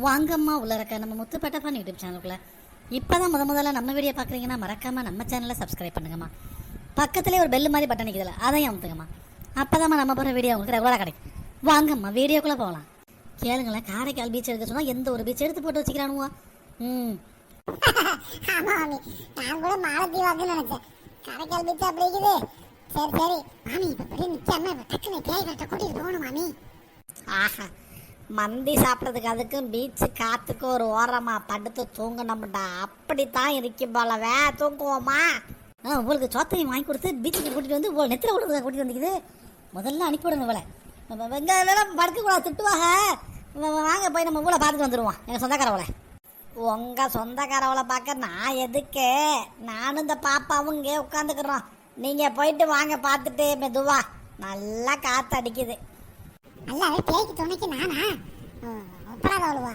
வாங்கம்மா உள்ளரக்க நம்ம முத்துப்பட்டப்பான் யூடியூப் சேனலுக்குள்ள இப்போ தான் முதல்ல நம்ம வீடியோ பார்க்குறீங்கன்னா மறக்காமல் நம்ம சேனலை சப்ஸ்கிரைப் பண்ணுங்கம்மா. பக்கத்துலேயே ஒரு பெல் மாதிரி பட்டன் நிற்குதுல அதையும் அமுத்துங்கம்மா. அப்போ தான் நம்ம போகிற வீடியோ உங்களுக்கு ரெகுலராக கிடைக்கும். வாங்கம்மா வீடியோக்குள்ளே போகலாம். கேளுங்களேன், காரைக்கால் பீச் எடுக்க சொன்னால் எந்த ஒரு பீச் எடுத்து போட்டு வச்சுக்கிறானுவா. ஆமா மாமி, நான் கூட மாலத்தீவாக்குன்னு நினைச்சேன். காரைக்கால் பீச் அப்படி இருக்குது. சரி சரி மாமி, இப்ப இப்படி நிக்காம டக்குனு பேய் கட்ட கூட்டிட்டு போகணும் மாமி. ஆஹா, மந்தி சாப்பிட்றதுக்கு அதுக்கும் பீச்சு காத்துக்கு ஒரு ஓரமாக படுத்து தூங்கணும்டா. அப்படித்தான் இருக்கு போலவே. தூங்குவோமா? உங்களுக்கு சோத்தையும் வாங்கி கொடுத்து பீச்சுக்கு கூட்டிகிட்டு வந்து உங்களை நெத்தில விடுறதுக்காக கூட்டிகிட்டு வந்துக்குது. முதல்ல அனுப்பிவிடுங்க இவளை. வெங்காயம் படுக்கக்கூடாது, திட்டுவாங்க. வாங்க போய் நம்ம ஊரை பார்த்துட்டு வந்துடுவோம். எங்கள் சொந்தக்காரவளை. உங்கள் சொந்தக்காரவளை பார்க்க நான் எதுக்கு? நானும் இந்த பாப்பாவும் இங்கே உட்காந்துக்கிறோம். நீங்கள் போயிட்டு வாங்க, பார்த்துட்டு மெதுவா. நல்லா காற்று அடிக்குது. அல்ல பேய்க்கு துணைக்கு நானா ஒப்படாத அவ்வளவா?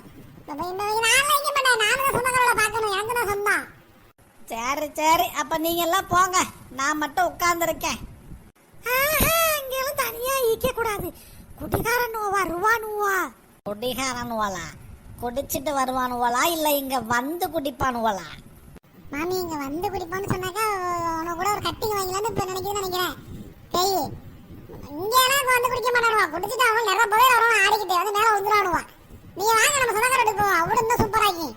நானும் சொந்தக்காரவளை பார்க்கணும், எனக்கு தான் சொந்தம். சரி சரி, அப்போ நீங்கள் எல்லாம் போங்க, நான் மட்டும் உட்காந்துருக்கேன். இங்கெல்லாம் தனியா ஈக்க கூடாது. குடிகாரனுவா வருவானுவா? குடிகாரனுவாளா? குடிச்சிட்டு வருவானுவாளா இல்லை இங்க வந்து குடிப்பானுவாளா? மாமி, இங்க வந்து குடிப்பான்னு சொன்னாக்கா உனக்கு கூட ஒரு கட்டிங் வாங்கலான்னு இப்ப நினைக்கிறேன். பேய் இங்க வந்து குடிக்க மாட்டானுவா. குடிச்சிட்டு அவன் நிறைய போய் வரவன் ஆடிக்கிட்டு வந்து மேல வந்துடுவானுவா. நீங்க வாங்க, நம்ம சொந்தக்கார எடுப்போம். அவரு இருந்தா சூப்பராக்கி.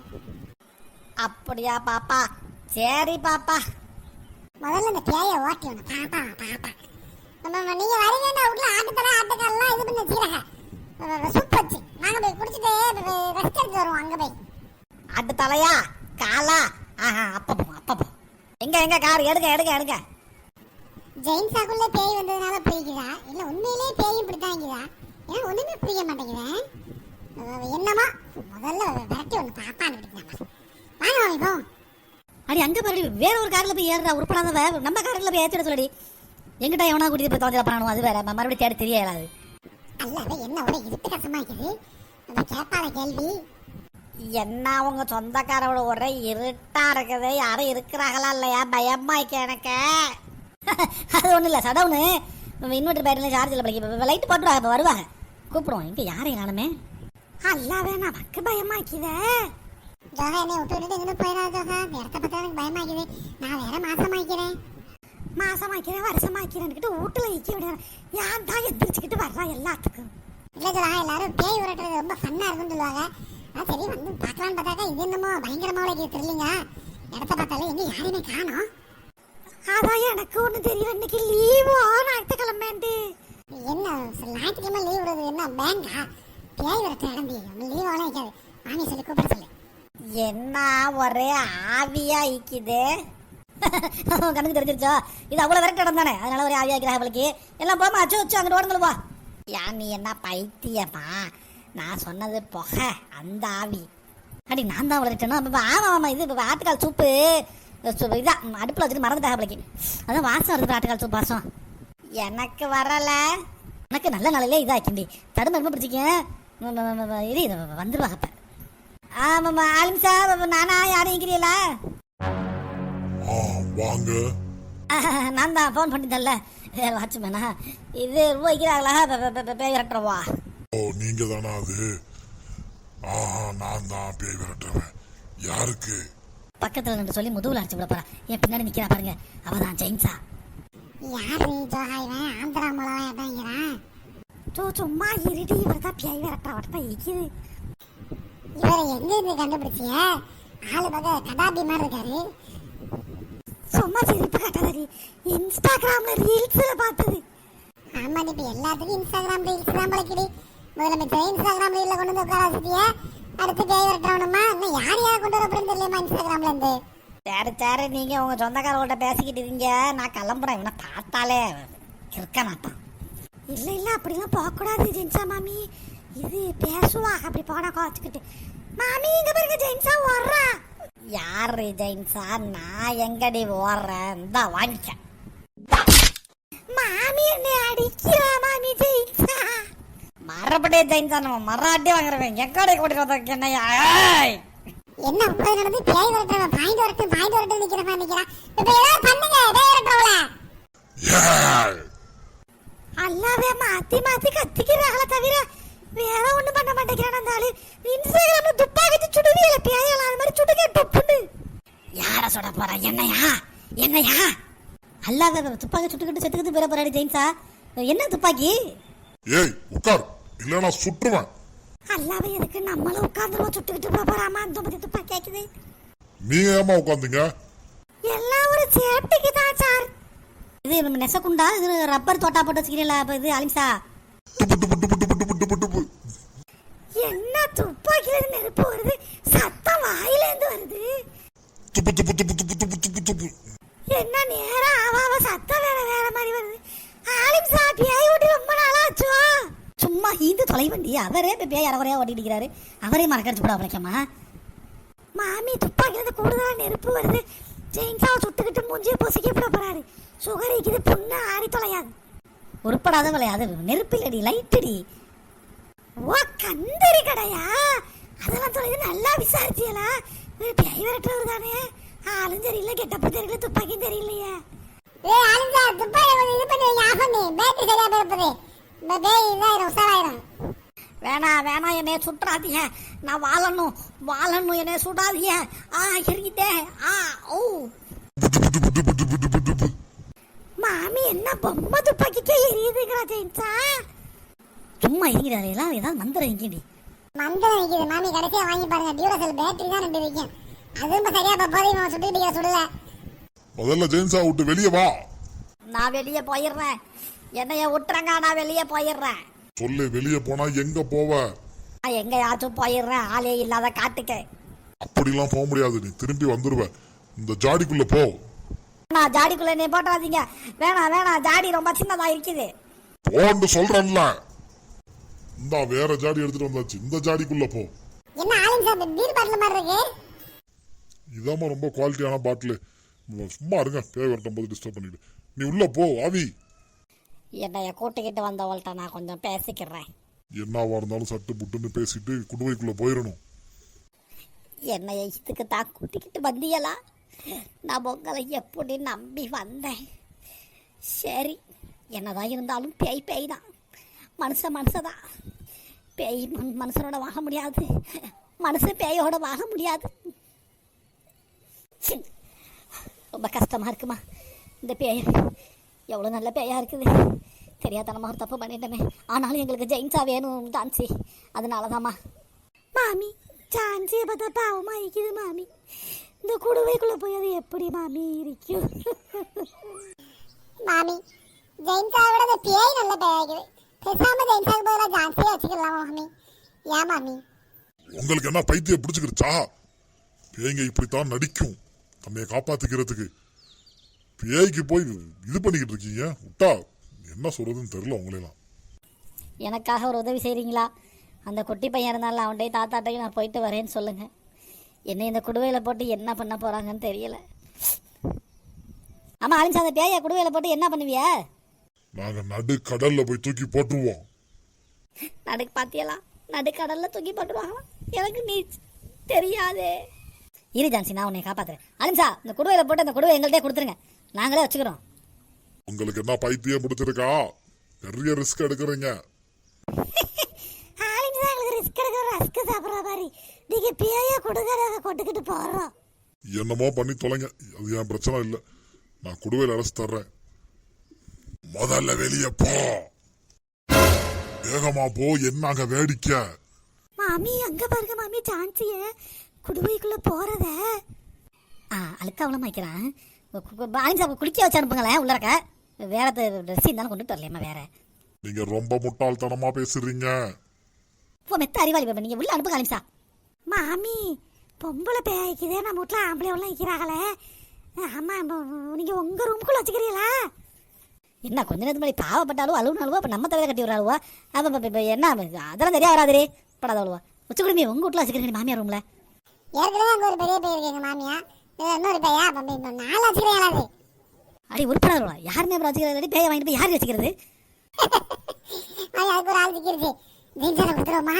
அப்படியா பாப்பா? சரி பாப்பா. முதல்ல இந்த பேயை ஓட்டி ஒண்ணு பாப்பா பாப்பா. நீங்க வரீங்கன்னா வீட்டுல ஆட்டுக்காரெல்லாம் இது பண்ணி வச்சுக்கிறேன். சூப் வச்சு நாங்க போய் குடிச்சிட்டு ரெஸ்ட் எடுத்து வருவோம். அங்க போய் ஆட்டு தலையா காலா? ஆஹா, அப்பப்போ எங்க எங்க கார் எடுங்க எடுங்க எடுங்க. ஜெயின்ஸாக்குள்ள பேய் வந்ததுனால பிடிக்குதா இல்ல உண்மையிலேயே பேயும் இப்படித்தாங்குதா? ஏன்னா ஒண்ணுமே புரிய மாட்டேங்குதேன். என்னமா முதல்ல விரட்டி ஒண்ணு பாப்பான்னு விட்டுக்கலாம். வாங்க வாங்க போ. அடி அங்க பாரு, வேற ஒரு கார்ல போய் ஏறுறா. உருப்படாதவ நம்ம கார்ல போய் ஏற்றிட சொல்லடி. எங்கிட்ட எவனா கூட்டிட்டு போய் தொலைஞ்சிட போறானு, அது வேற. மறுபடியும் தேடி தெரியலாது. அல்ல என்ன ஒரே இருட்டு கஷ்டமா இருக்குது. கேட்பாத கேள்வி என்ன உங்க சொந்தக்காரோட ஒரே இருட்டா இருக்குது. யாரும் இருக்கிறாங்களா இல்லையா? பயமா இருக்கு எனக்கு. அது ஒன்றும் இல்லை, சடவுனு இன்வெர்டர் பேட்டரியில் சார்ஜ் இல்லை. படிக்க லைட்டு போட்டுருவாங்க, இப்போ வருவாங்க. கூப்பிடுவோம். இங்கே யாரையும் காணுமே. அல்லாவே நமக்கு பயமாக்குதே. ஜோகா என்னை விட்டு விட்டுட்டு எங்கே போயிடாது ஜோகா. இந்த இடத்த பார்த்தா எனக்கு பயமாக்குது. நான் வேற மாசமாக்கிறேன் வருஷமாக்கிறேன்னுக்கிட்டு வீட்டுல இக்க விடுறேன். ஏன் தான் எந்திரிச்சுக்கிட்டு வர்றா எல்லாத்துக்கும். இல்லை ஜோகா, எல்லாரும் பேய் விரட்டுறது ரொம்ப ஃபன்னா இருக்குன்னு சொல்லுவாங்க. சரி வந்து பார்க்கலான்னு பார்த்தாக்கா இது என்னமோ பயங்கரமாக தெரியலீங்க. இடத்த பார்த்தாலே எங்கே யாரையுமே காணோம். அதான் எனக்கு ஒண்ணு தெரியும். இன்னைக்கு லீவோ ஞாயிற்றுக்கிழமை. என்ன ஞாயிற்றுக்கிழமை லீவ் விடுறது என்ன பேங்கா? பேய் விரட்ட நடந்து லீவ் ஆகலாம் வைக்காது. மாமி சொல்லி கூப்பிட சொல்லு. என்ன ஒரே ஆவியா இக்குது. கணக்கு தெரிஞ்சிருச்சோ? இது அவ்வளவு விரட்ட இடம் தானே, அதனால ஒரே ஆவியா இருக்கிறா அவளுக்கு. எல்லாம் போமா, அச்சு வச்சு அங்கிட்டு ஓடுங்களுவா. ஏன் நீ என்ன பைத்தியமா? நான் சொன்னது புகை, அந்த ஆவி. அடி நான் தான் விளையாட்டேன்னா. ஆமா ஆமா, இது இப்போ ஆட்டுக்கால் சூப்பு இதான் அடுப்பில் வச்சுட்டு மறந்துட்டாங்க பிள்ளைக்கு. அதான் வாசம் வருது ஆட்டுக்கால் சூப் வாசம். எனக்கு வரல. எனக்கு நல்ல நாளிலே இதாக்கிண்டி தடுமருமை பிடிச்சிக்க. இது வந்துடுவாங்க இப்போ. ஆமாம்மா ஆலிம்சா, நானா யாரும் இருக்கிறீங்களா? நான் தான் ஃபோன் பண்ணிட்டேன்ல வாட்ச்மேனா. இது வைக்கிறாங்களா பேய் விரட்டுறவா? நீங்க தானா அது? நான் தான் பேய் விரட்டுறேன். யாருக்கு? பக்கத்துல நின்று சொல்லி முதுகுல அடிச்சு விட போறா. என் பின்னாடி நிக்கிறா பாருங்க, அவதான் ஜெயின்ஸா. யாரு ஜோகா? இவன் ஆந்திரா மூலவாட்டாங்கிறான். சும்மா இருடி, இவர் தான் பேய் விரட்டுறா வட்டா இருக்குது. இவரை எங்க இருந்து கண்டுபிடிச்சிய? ஆளு பார்க்க கடாபி மாதிரி இருக்காரு. சும்மா சிரிப்பு கட்டாதடி, இன்ஸ்டாகிராம்ல ரீல்ஸ்ல பார்த்தது. ஆமா, இப்ப எல்லாத்துக்கும் இன்ஸ்டாகிராம் ரீல்ஸ் தான் பழக்கிடி. முதலமைச்சர் இன்ஸ்டாகிராம் ரீல்ல கொண்டு வந்து உட்கார வச்சுட்டிய. அடுத்து பேய் விரட்டணுமா? இன்னும் யார் யாரை கொண்டு வர அப்படின்னு தெரியலமா இன்ஸ்டாகிராம்ல இருந்து. சரி சரி, நீங்க உங்க சொந்தக்காரங்கள்ட்ட பேசிக்கிட்டு இருக்கீங்க, நான் கிளம்புறேன். இவனை பார்த்தாலே இருக்க மாட்டான். இல்ல இல்ல, அப்படிலாம் போக கூடாது ஜெயின்ஸா மாமி. இது பேசுவா, அப்படி போனா கோச்சுக்கிட்டு. மாமி இங்க பாருங்க, ஜெயின்ஸா ஓடுறா. யாரு ஜெயின்ஸா? நான் எங்கடி ஓடுறேன்? இந்த வாங்கிக்க. மாமி என்ன அடிக்கிறா மாமி? ஜெயின்ஸா மறுபடியும் ஜெயின்ஸா? நம்ம மராட்டி வாங்குறவன் எங்கடை கூட்டிட்டு வந்த என்னையா? என்ன உட்காந்து நடந்து பேய் விரட்டுறவன் பாயிண்ட் வரட்டு நிக்கிற மாதிரி நிக்கிறான். இப்ப ஏதாவது பண்ணுங்க பேய் விரட்டுறவள. அல்லாவே மாத்தி மாத்தி கத்திக்கிறாங்களே தவிர வேற ஒண்ணும் பண்ண மாட்டேங்கிறான் அந்த ஆளு. இன்ஸ்டாகிராம்ல துப்பாக்கி சுடுவியல பேயலாம் அது மாதிரி சுடுங்க டப்புன்னு. யார சுட போற? என்னையா அல்லாத துப்பாக்கி சுட்டுக்கிட்டு செத்துக்கிட்டு போற போறாடி ஜெயின்ஸா. என்ன துப்பாக்கி? ஏய் உட்கார், இல்லனா சுற்றுவேன். அல்லாவே எதுக்கு நம்மளும் உட்கார்ந்துருவோம் சுட்டுக்கிட்டு போறாமா அந்த பத்தி துப்பாக்கி கேக்குது. நீங்க ஏமா உட்கார்ந்தீங்க? எல்லாம் ஒரு சேஃப்டிக்கு தான் சார். இது நெசக்குண்டா? இது ரப்பர் தோட்டா போட்டு வச்சுக்கிறீங்களா? இது அலிம்சா டுப்பு டுப்பு டுப்பு டுப்பு டுப்பு டுப்பு டுப்பு. என்ன துப்பாக்கில இருந்து நெருப்பு வருது, சத்தம் வாயில இருந்து வருது. துப்பு துப்பு துப்பு துப்பு துப்பு துப்பு துப்பு. என்ன நேரம் ஆவாவ சத்தம் வேற மாதிரி வருது. ஆலிம் சார் பேய் ஓட்டி ரொம்ப நாளா ஆச்சோ. சும்மா இந்த தொலைவண்டி அவரே பேய் அறவரையா ஓட்டிட்டு இருக்கிறாரு. அவரே மறக்கடிச்சு போட அவளைக்கம்மா. மாமி துப்பாக்கில இருந்து கூடுதலா நெருப்பு வருது. ஜெயின்ஸாவை சுட்டுக்கிட்டு மூஞ்சியை பொசுக்கி போட போறாரு. சுகர் இருக்குது புண்ணு ஆறி தொலையாது. உருப்படாத விளையாது நெருப்பிலடி லைட்டடி. ஓ கந்தரி கடையா? அதெல்லாம் தொலைது நல்லா விசாரிச்சியலா? ஒரு பேய் விரட்டுறவர் தானே. ஆளும் தெரியல கெட்டப்ப தெரியல துப்பாக்கியும் தெரியலையே. ஏய் ஆளுங்க துப்பாக்கி கொஞ்சம் இது பண்ணி வைங்க. ஆஃப் பண்ணி பேட்டரி சரியா போயிருப்பது. இந்த பேய் இதாயிரும் உசாராயிரும். வேணா என்னைய சுட்டுறாதீங்க. நான் வாழணும் என்னைய சுடாதீங்க. எரிக்கிட்டே. ஓ துப்பு துப்பு துப்பு துப்பு துப்பு துப்பு. மாமி என்ன பொம்மை துப்பாக்கிக்கே எரியுதுங்களா ஜெயின்ஸா? சும்மா இருக்கிறாரு எல்லாம் ஏதாவது மந்திரம் எங்கேடி? மந்திரம் வைக்குது மாமி. கடைசியா வாங்கி பாருங்க டியூரசெல் பேட்டரி தான் 2 வைக்கும். அது ரொம்ப சரியா போதையும் சுட்டுக்கிட்டே சுடல. முதல்ல ஜெயின்ஸா விட்டு வெளியே வா. நான் வெளியே போயிடுறேன். என்னைய விட்டுறங்க, நான் வெளியே போயிடுறேன். சொல்லு, வெளியே போனா எங்க போவ? நான் எங்கேயாச்சும் போயிடுறேன், ஆளே இல்லாத காட்டுக்கு. அப்படிலாம் போக முடியாது, நீ திரும்பி வந்துருவ. இந்த ஜாடிக்குள்ள போ. நான் ஜாடிக்குள்ள நீ போட்டுறாதீங்க. வேணாம் ஜாடி ரொம்ப சின்னதா இருக்குது. போன்னு சொல்றேன்ல. இந்த வேற ஜாடி எடுத்துட்டு வந்தாச்சு, இந்த ஜாடிக்குள்ள போ. என்ன ஆலிம் சார் பீர் பாட்டில் மாதிரி இருக்கு? இதாம ரொம்ப குவாலிட்டியான பாட்டில். சும்மா இருங்க, பேய் வரட்டும் போது டிஸ்டர்ப் பண்ணிட்டு. நீ உள்ள போ ஆவி. என்னைய கூட்டிக்கிட்டு வந்தவள்கிட்ட நான் கொஞ்சம் பேசிக்கிறேன். என்னவா இருந்தாலும் சட்டு புட்டுன்னு பேசிட்டு குடுவைக்குள்ள போயிடணும். என்னைய இதுக்கு தான் கூட்டிக்கிட்டு வந்தியலா? நான் உங்களை எப்படி நம்பி வந்தேன்? சரி, என்னதான் இருந்தாலும் பேய் தான். மனுஷதான். பேய் மனுஷனோட வாக முடியாது, மனுஷன் பேயோட வாக முடியாது. ரொம்ப கஷ்டமா இருக்குமா இந்த பேய்? எவ்வளோ நல்ல பேயா இருக்குது. தெரியாதனமா ஒரு தப்பு பண்ணிட்டோமே. ஆனாலும் எங்களுக்கு ஜெயின்ஸா வேணும் ஜான்சி, அதனாலதாம்மா. மாமி ஜான்சியை பார்த்தா பாவமா இருக்குது மாமி. இந்த குடுவைக்குள்ள போய் அது எப்படி மாமி இருக்கும்? மாமி ஜெயின்ஸாவை விட இந்த பேய் நல்ல பேயாக்குது. பேசாம ஜெயின்ஸாவுக்கு பதிலாக ஜான்சியை வச்சுக்கலாம் மாமி. ஏன் மாமி? உங்களுக்கு என்ன பைத்தியம் பிடிச்சுக்கிடுச்சா? பேய்ங்க இப்படித்தான் நடிக்கும் தன்னைய காப்பாத்திக்கிறதுக்கு. பேய்க்கு போய் இது பண்ணிக்கிட்டு இருக்கீங்க. விட்டா என்ன சொல்றதுன்னு தெரியல உங்களெல்லாம். எனக்காக ஒரு உதவி செய்கிறீங்களா? அந்த குட்டி பையன் இருந்தாலும் அவன்கிட்ட தாத்தாட்டையும் நான் போயிட்டு வரேன்னு சொல்லுங்க. என்னை இந்த குடுவையில் போட்டு என்ன பண்ண போறாங்கன்னு தெரியல. ஆமா அலின்சா, அந்த பேயை குடுவையில் போட்டு என்ன பண்ணுவிய? நாங்க நடு கடல்ல போய் தூக்கி போட்டுருவோம். நடுக்கடல்ல தூக்கி போட்டுருவாங்க. எனக்கு நீ தெரியாதே. இரு ஜான்சி, நான் உன்னை காப்பாத்துறேன். அலின்சா, இந்த குடுவையில் போட்டு அந்த குடுவை எங்கள்கிட்ட கொடுத்துருங்க, நாங்களே வச்சுக்கிறோம். உங்களுக்கு என்ன பைத்தியம் பிடிச்சிருக்கா? நிறைய ரிஸ்க் எடுக்கிறீங்க. நீங்க பேய கொடுக்கறத கொட்டுக்கிட்டு போறோம். என்னமோ பண்ணி தொலைங்க, அது என் பிரச்சனை இல்லை. நான் குடுவையில் அரைச்சு தர்றேன். முதல்ல வெளியே போ, வேகமா போ. என்னங்க வேடிக்கை? மாமி அங்க பாருங்க மாமி, ஜான்சிய குடுவைக்குள்ள போறத. அழுக்காவளம் வைக்கிறான். அலின்சா குளிக்க வச்சு அனுப்புங்களேன் உள்ளறக்க. வேற ட்ரெஸ் இருந்தாலும் கொண்டுட்டு வரலையம்மா. வேற நீங்க ரொம்ப முட்டாள்தனமா பேசுறீங்க. மெத்த அறிவாளி, நீங்க உள்ள அனுப்புங்க அலின்சா. மாமி பொம்பளை பேய்க்குதே, நம்ம வீட்டுல ஆம்பளை எல்லாம் வைக்கிறாங்களே. ஆமா, நீங்க உங்க ரூமுக்குள்ள வச்சுக்கிறீங்களா? என்ன கொஞ்ச நேரத்து மாதிரி பாவப்பட்டாலும் அழுவுனாலுவா? அப்ப நம்ம தவிர கட்டி விடுறாளுவா? என்ன அதெல்லாம் தெரியா வராதே படாதவளுவா. வச்சு கொடுமே உங்க வீட்டுல வச்சுக்கிறீங்க மாமியார் ரூம்ல. ஏற்கனவே அங்க ஒரு பெரிய பேய் இருக்கீங்க மாமியா, இன்னொரு பேயா 4 வச்சுக்கிறீங்களா? அடி உருப்படாதவளா? யாருமே அப்புறம் வச்சுக்கிறது? பேயை வாங்கிட்டு போய் யாரு வச்சுக்கிறது? அதுக்கு ஒரு ஆள் வச்சுக்கிறது. ஜெயின்ஸா கொடுத்துருவோமா?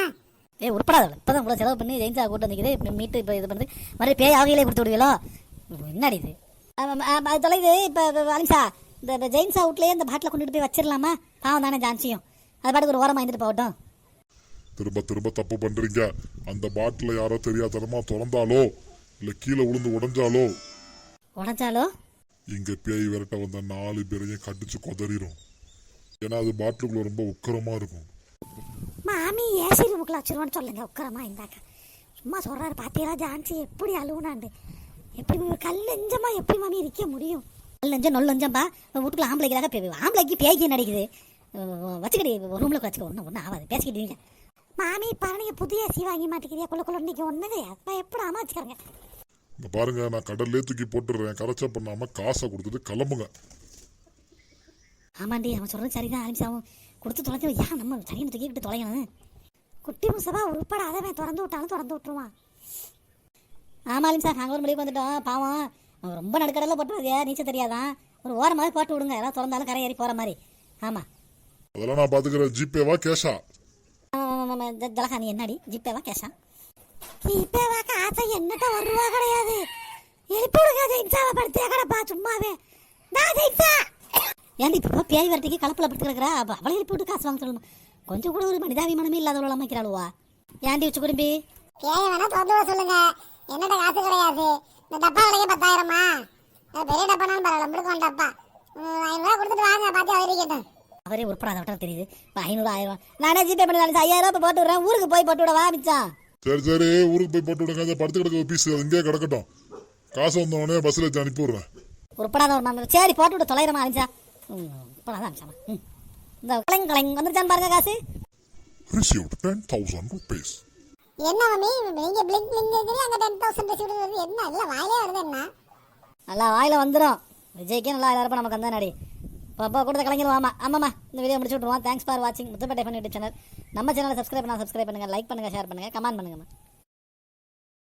உருப்படாதவள இப்பதான் உங்களை செலவு பண்ணி ஜெயின்ஸா கூட்டு வந்துக்குது. மீட்டு இப்போ இது பண்ணுறது மாதிரி பேய் ஆவியிலே கொடுத்து விடுவீங்களோ? என்னடி இது? அது தொலைது. இப்போ அலின்சா, இந்த ஜெயின்ஸா வீட்லேயே இந்த பாட்டில் கொண்டுட்டு போய் வச்சிடலாமா? பாவம் தானே ஜான்சியும். அது பாட்டுக்கு ஒரு ஓரமாக இருந்துட்டு போகட்டும். திரும்ப திரும்ப தப்பு பண்றீங்க. அந்த பாட்டில யாரோ தெரியாதனமா திறந்தாலோ இல்ல கீழே விழுந்து உடைஞ்சாலோ இங்க பேய் விரட்ட வந்த 4 பேரையும் கடிச்சு கொதறிடும். ஏன்னா அது பாட்டிலுக்குள்ள ரொம்ப உக்கரமா இருக்கும். மாமி ஏசி ரூமுக்குள்ள வச்சிருவான்னு சொல்லுங்க. உக்கரமா இருந்தாக்க சும்மா சொல்றாரு. பாத்தியெல்லாம் ஜான்சி எப்படி அழுவுனாண்டு. எப்படி கல் நெஞ்சமா எப்படி மாமி இருக்க முடியும்? கல் நெஞ்சம் நொல் நெஞ்சம்பா. வீட்டுக்குள்ள ஆம்பளைக்கு பேய்க்கு நடிக்குது. வச்சுக்கிட்டு ரூம்ல வச்சுக்க ஒன்றும் ஆகாது. பேசிக்கிட்டீங்க மாமி. பாருங்க புதிய ஏசி வாங்கி மாட்டேங்கிறியா? குள்ள இன்னைக்கு ஒண்ணுது அப்ப எப்படி ஆமா வச்சுக்காங்க. இந்த பாருங்க, நான் கடல்லே தூக்கி போட்டுடுறேன். கரைச்சா பண்ணாம காசை கொடுத்துட்டு கிளம்புங்க. ஆமாண்டி, அவன் சொல்றது சரிதான். ஆரம்பிச்சாவும் கொடுத்து தொலைக்க ஏன் நம்ம சரியான தூக்கிட்டு தொலைக்கணும்? குட்டி முசபா உருப்படாதவன் திறந்து விட்டாலும் திறந்து விட்டுருவான். ஆமாம் சார், நாங்கள் ஒரு மணிக்கு வந்துட்டோம். பாவம் அவன் ரொம்ப நடுக்கடலில் போட்டுருது. நீச்சல் தெரியாதான். ஒரு ஓரமாக போட்டு விடுங்க. எல்லாம் திறந்தாலும் கரை ஏறி போகிற மாதிரி. ஆமாம், அதெல்லாம் நான் பார்த்துக்கிறேன். ஜிபேவா கேஷா? ஜலகா, நீ என்னடி ஜிபேவா கேஷா? ஜிபேவா காசை என்னட்ட ₹1 கிடையாது. எழுப்பி விடுங்க ஜெயின்சாவை படுத்தியா கிடப்பா சும்மாவே. நான் ஜெயின்சா ஏன்டி இப்போ பேய் வரட்டிக்கு கலப்பில் படுத்து கிடக்குறா? அப்போ அவளை எழுப்பி விட்டு காசு வாங்க சொல்லணும். கொஞ்சம் கூட ஒரு மனிதாபிமானமே இல்லாதவளை அமைக்கிறாளுவா. ஏன்டி வச்சு குடும்பி பேய் வேணா திறந்து விட சொல்லுங்க. என்னட்ட காசு கிடையாது. இந்த டப்பா கிடைக்க 10,000மா? பெரிய டப்பானாலும் பரவாயில்ல. முடுக்க டப்பா ₹500 கொடுத்துட்டு வாங்க. பார்த்து அவர் இருக்கட்டும். அவரே உட்படாத விட்டா தெரியுது. 500 1000 நானே ஜிபே பண்ணி 5000 இப்போ போட்டு விடுறேன். ஊருக்கு போய் போட்டு விட வா மிச்சான். சரி ஊருக்கு போய் போட்டு விடுங்க. படுத்து கிடக்க பீஸ் இங்கே கிடக்கட்டும். காசு வந்தோடனே பஸ்ஸில் வச்சு அனுப்பி விடுறேன். உட்படாத ஒரு மாதிரி. சரி போட்டு விட தொலைகிறமா அனுப்பிச்சா. உட்படாத அனுப்பிச்சாமா. இந்த கலைங்க வந்துருச்சான்னு பாருங்க காசு. Received 10,000 rupees. என்ன மம்மி நீங்க பிளிங்க் பிளிங்க் அங்க 10,000 ரிசீவ் வருது. என்ன இல்ல வாயிலே வருது. என்ன நல்லா வாயில வந்துடும். விஜய்க்கே நல்லா இருப்பா. நமக்கு அந்த நாடி பாப்பா கொடுத்த கலைஞர். ஆமாம்மா இந்த வீடியோ முடிச்சு விட்ருவோம். தேங்க்ஸ் ஃபார் வாட்சிங். Muthupettai YouTube channel. நம்ம சேனலை சப்ஸ்கிரைப் பண்ணுங்க. லைக் பண்ணுங்க, ஷேர் பண்ணுங்க, கமெண்ட் பண்ணுங்க.